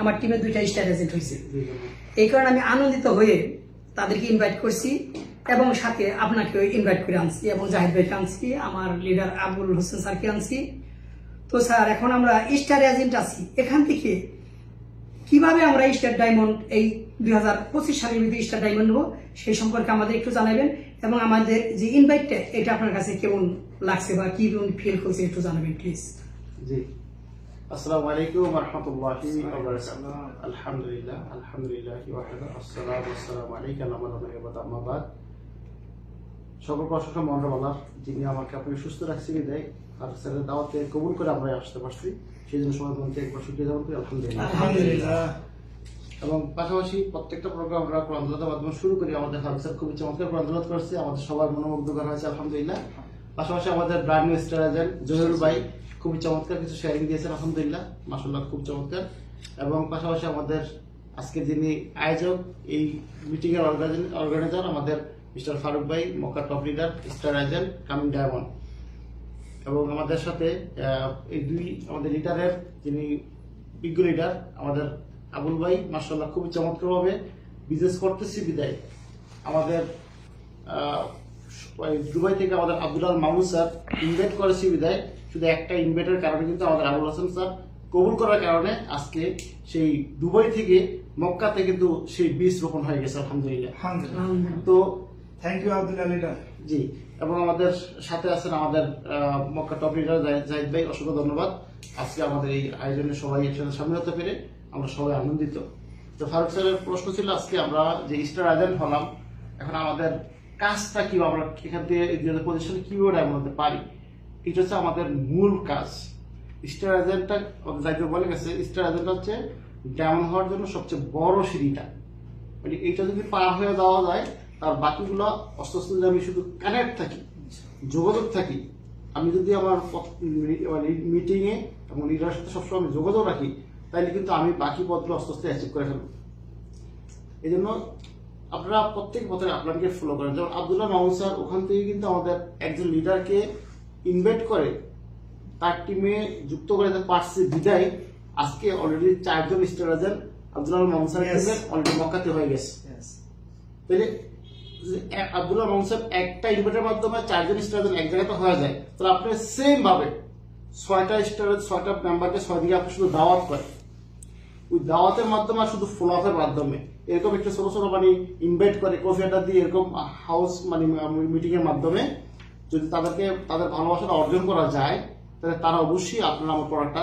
আমার টিমে 2টা স্টার এজেন্ট হয়েছে। এই কারণে আমি আনন্দিত হয়ে তাদেরকে ইনভাইট করছি এবং সাথে আপনাকেও ইনভাইট করে আনছি এবং জাহিদ ভাইকে আনছি, আমার লিডার আবুল হোসেন স্যারকে আনছি। তো স্যার এখন আমরা স্টার এজেন্ট আছি, এখান থেকে কিভাবে আমরা স্টার ডায়মন্ড এই 2025 সালের ভিতরে স্টার ডায়মন্ড নেবো সেই সম্পর্কে আমাদের একটু জানাবেন এবং আমাদের যে ইনভাইটটা এটা আপনার কাছে কেমন লাগছে বা কি ফিল করছে একটু জানাবেন প্লিজ। জি, আসসালামু আলাইকুম ওয়া রাহমাতুল্লাহি ওয়া বারাকাতুহু। আলহামদুলিল্লাহ ওয়াহদা আসসালাতু ওয়াসসালামু আলাইকা ওয়া রাহমাতুল্লাহি আম্মা বাদ। সকলকে অসংখ্য মহান যিনি আমাকে আপনি সুস্থ রাখছেন দেয় আর স্যারের দাওয়াতে কবুল করে আমরা আসতে পারছি, সেই জন্য সবাই মনকে একবার শুকরিয়া জ্ঞাপন করি আলহামদুলিল্লাহ। এবং পাশাপাশি প্রত্যেকটা প্রোগ্রাম আমরা কোরআন তেলাওয়াতের মাধ্যমে শুরু করি। আমাদের হাফিজ স্যার খুবই চমৎকার কোরআন তেলাওয়াত করছে, আমাদের সবার মনোমুগ্ধকর হয়েছে আলহামদুলিল্লাহ। পাশাপাশি আমাদের brand new star agent Zahirul ভাই খুবই চমৎকার কিছু শেয়ারিং দিয়েছেন আলহামদুলিল্লাহ, মাশাআল্লাহ খুব চমৎকার। এবং পাশাপাশি আমাদের আজকে যিনি আয়োজক এই মিটিং এর অর্গানাইজার আমাদের মিস্টার ফারুক ভাই, Mecca top leader, star agent, coming diamond. এবং আমাদের সাথে এই দুই আমাদের লিডারের যিনি বিজ্ঞ লিডার আমাদের আবুল ভাই, মাশাআল্লাহ খুবই চমৎকারভাবে বিজনেস করতেছি বিদায় আমাদের দুবাই থেকে আমাদের আব্দুল মামুন স্যার ইনভাইট করেছি বিদায়, শুধু একটা ইনভাইটের কারণে কিন্তু আমাদের আবুল হাসান স্যার কবুল করার কারণে আজকে সেই দুবাই থেকে মক্কাতে কিন্তু সেই বীজ রোপণ হয়ে গেছে আলহামদুলিল্লাহ। তো থ্যাংক ইউ আব্দুল লিডার। জি, এবং আমাদের সাথে আছেন আমাদের মক্কা টপ লিডার জাহিদ ভাই, অসংখ্য ধন্যবাদ। আজকে আমাদের এই আয়োজনে সবাই একসাথে সামিল হতে পেরে আমরা সবাই আনন্দিত। তো ফারুক স্যারের প্রশ্ন ছিল আজকে আমরা যে স্টার এজেন্ট হলাম, এখন আমাদের কাজটা কি, আমরা এখান থেকে পজিশনে কিভাবে ডায়মন্ড হতে পারি, এটা হচ্ছে আমাদের মূল কাজ। স্টার এজেন্টটা জাহিদ বলে গেছে, স্টার এজেন্ট হচ্ছে ডায়মন্ড হওয়ার জন্য সবচেয়ে বড় সিঁড়িটা, মানে এইটা যদি পার হয়ে দেওয়া যায় তার বাকিগুলো আস্তে আস্তে যদি আমি শুধু কানেক্ট থাকি, যোগাযোগ থাকি, আমি যদি আমার মিটিংয়ে এবং লিডারের সাথে সবসময় আমি যোগাযোগ রাখি, তাহলে কিন্তু আমি বাকি পথগুলো আস্তে আস্তে অ্যাচিভ করে ফেলব। এই জন্য আপনারা প্রত্যেক পথে আপনাকে ফলো করেন। যেমন আব্দুল্লাহ মামুন স্যার ওখান থেকে কিন্তু আমাদের একজন লিডারকে ইনভাইট করে তার টিমে যুক্ত করে পারছে বিদায় আজকে অলরেডি 4 জন star agent Abdullah Mamun sir already মক্কাতে হয়ে গেছে। তাহলে আব্দুল্লাহ মামুন স্যার একটা ইনভাইটের মাধ্যমে 4 জন স্টার এজেন্ট এক জায়গাতে হয়ে যায়, তাহলে আপনি সেম ভাবে 6টা স্টার 6টা মেম্বারকে 6 দিকে আপনি শুধু দাওয়াত করেন, ওই দাওয়াতের মাধ্যমে আর শুধু ফলো আপের মাধ্যমে এরকম একটা ছোট ছোট মানে ইনভাইট করে কফি আড্ডা দিয়ে এরকম হাউস মানে মিটিং এর মাধ্যমে যদি তাদের ভালোবাসাটা অর্জন করা যায়, তাহলে তারা অবশ্যই আপনারা আমার প্রোডাক্টটা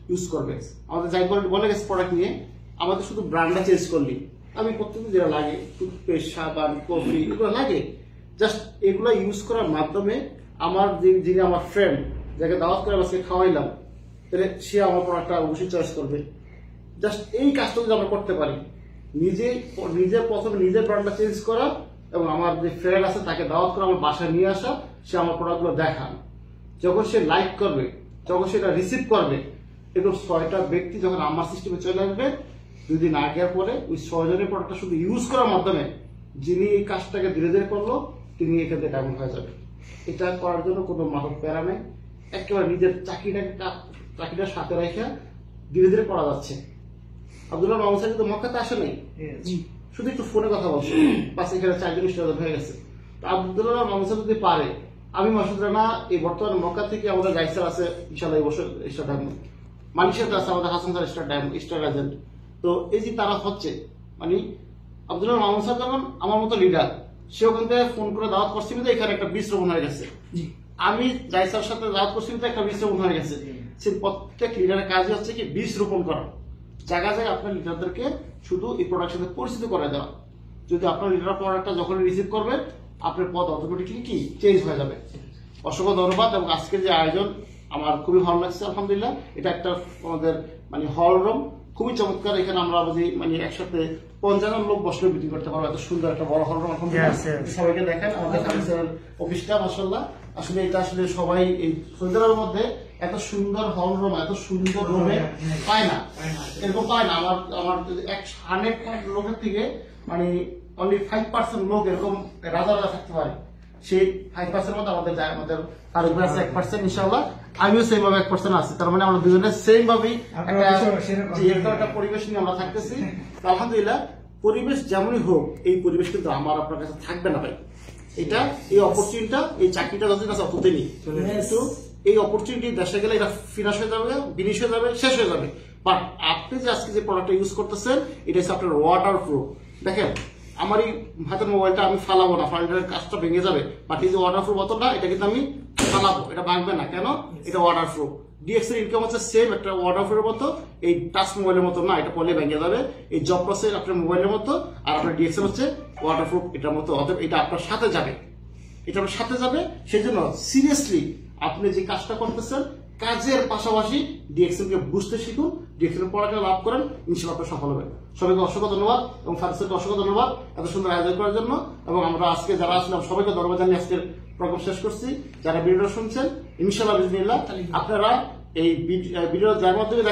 ইউজ করবে। আমাদের যাই বলে গেছে প্রোডাক্ট নিয়ে আমাদের শুধু ব্র্যান্ডটা চেঞ্জ করলি, আমি প্রত্যেকদিন যেটা লাগে টুথপেস্ট, সাবান, কফি এগুলো লাগে, জাস্ট এগুলো ইউজ করার মাধ্যমে আমার যিনি আমার ফ্রেন্ড যাকে দাওয়াত করে আজকে খাওয়াইলাম, তাহলে সে আমার প্রোডাক্টটা অবশ্যই চয়েস করবে। জাস্ট এই কাজটা যদি আমরা করতে পারি, নিজের প্রথমে নিজের ব্র্যান্ডটা চেঞ্জ করা এবং আমার যে ফ্রেন্ড আছে তাকে দাওয়াত করে আমার বাসায় নিয়ে আসা, সে আমার প্রোডাক্টগুলো দেখান, যখন সে লাইক করবে, যখন সেটা রিসিভ করবে, এরকম 6টা ব্যক্তি যখন আমার সিস্টেমে চলে আসবে, 2 দিন আগের পরে ওই 6 জনের প্রোডাক্টটা শুধু ইউজ করার মাধ্যমে যিনি এই কাজটাকে ধীরে ধীরে করলো তিনি এখান থেকে ডায়মন্ড হয়ে যাবে। এটা করার জন্য কোনো মানব প্যারা নেই, একেবারে নিজের চাকরিটার সাথে রেখে ধীরে ধীরে করা যাচ্ছে। আব্দুল্লাহ মামুন স্যার কিন্তু মক্কাতে আসে নাই, শুধু একটু ফোনে কথা বলছে, বাস এখানে 4 জন স্টার হয়ে গেছে। তো আব্দুল্লাহ মামুন স্যার যদি পারে, আমি মাসুদ রানা এই বর্তমানে মক্কা থেকে আমাদের গাইড স্যার আছে ইনশাআল্লাহ এই বছর স্টার ডায়মন্ড, মালয়েশিয়াতে আছে আমাদের হাসান স্যার স্টার এজেন্ট। তো এই যে তারা হচ্ছে মানে আব্দুল্লাহ মামুন স্যার যেমন আমার মতো লিডার, সে ওখান থেকে ফোন করে দাওয়াত করছি কিন্তু এখানে একটা বীজ রোপণ হয়ে গেছে। আমি গাইড স্যারের সাথে দাওয়াত করছি কিন্তু একটা বীজ রোপণ হয়ে গেছে। সে প্রত্যেক লিডারের কাজই হচ্ছে কি বীজ রোপণ করা, জায়গায় জায়গায় আপনার লিডারদেরকে শুধু এই প্রোডাক্টের সাথে পরিচিত করে দেওয়া। যদি আপনার লিডার প্রোডাক্টটা যখন রিসিভ করবেন, আপনার পথ অটোমেটিকলি কি চেঞ্জ হয়ে যাবে। অসংখ্য ধন্যবাদ। এবং আজকের যে আয়োজন আমার খুবই ভালো লাগছে আলহামদুলিল্লাহ। এটা একটা আমাদের মানে হল রুম, খুবই চমৎকার। এখানে আমরা মানে একসাথে 50 জন লোক বসলে মিটিং করতে পারবো, এত সুন্দর একটা বড় হল রুম আলহামদুলিল্লাহ। সবাইকে দেখেন আমাদের অফিসটা মাশাআল্লাহ, আসলে এটা আসলে সবাই এই সৌদি আরবের মধ্যে এত সুন্দর হল রুম, এত সুন্দর রুমে পায় না, এরকম পায় না। আমার 100 লোকের থেকে মানে অনলি 5% লোক এরকম রাজা থাকতে পারে, সেই 5% মধ্যে আমাদের ফারুক ভাই আছে 1% ইনশাআল্লাহ, আমিও সেম ভাবে 1% আছি। তার মানে আমরা দুজনে সেম ভাবেই একটা পরিবেশ নিয়ে আমরা থাকতেছি। তো আলহামদুলিল্লাহ, পরিবেশ যেমনই হোক, এই পরিবেশ কিন্তু আমার আপনার কাছে থাকবে না ভাই। এটা এই অপরচুনিটিটা, এই চাকরিটা যতদিন আছে অতদিন নেই, কিন্তু এই অপরচুনিটি দেশে গেলে এটা ফিনিশ হয়ে যাবে, বিনিশ হয়ে যাবে, শেষ হয়ে যাবে। বাট আপনি যে আজকে যে প্রোডাক্টটা ইউজ করতেছেন, এটা হচ্ছে আপনার ওয়াটার প্রুফ। দেখেন, আমার এই হাতের মোবাইলটা আমি ফালাবো না, ফালানোর কাজটা ভেঙে যাবে, বাট এই যে ওয়াটার প্রুফ বোতলটা, এটা কিন্তু আমি ফালাবো, এটা ভাঙবে না। কেন? এটা ওয়াটার প্রুফ। ডিএক্স এর ইনকাম হচ্ছে সেম একটা ওয়াটার প্রুফের মতো, এই টাচ মোবাইলের মতো না, এটা পড়লে ভেঙে যাবে। এই জব প্রসেস আপনার মোবাইলের মতো, আর আপনার ডিএক্স এর হচ্ছে ওয়াটার প্রুফ এটার মতো, অতএব এটা আপনার সাথে যাবে, এটা আপনার সাথে যাবে। সেই জন্য সিরিয়াসলি আপনি যে কাজটা করতেছেন, কাজের পাশাপাশি ডিএক্সএল কে বুঝতে শিখুন, ডিএক্সএল পড়াটা লাভ করেন, ইনশাআল্লাহ আপনি সফল হবেন। সবাইকে অসংখ্য ধন্যবাদ এবং ফারুক স্যারকে অসংখ্য ধন্যবাদ এত সুন্দর আয়োজন করার জন্য। এবং আমরা আজকে যারা আসলাম সবাইকে ধন্যবাদ জানিয়ে আজকের প্রোগ্রাম শেষ করছি। যারা ভিডিওটা শুনছেন, ইনশাআল্লাহ বিজনিল্লাহ আপনারা এই ভিডিও যার মাধ্যমে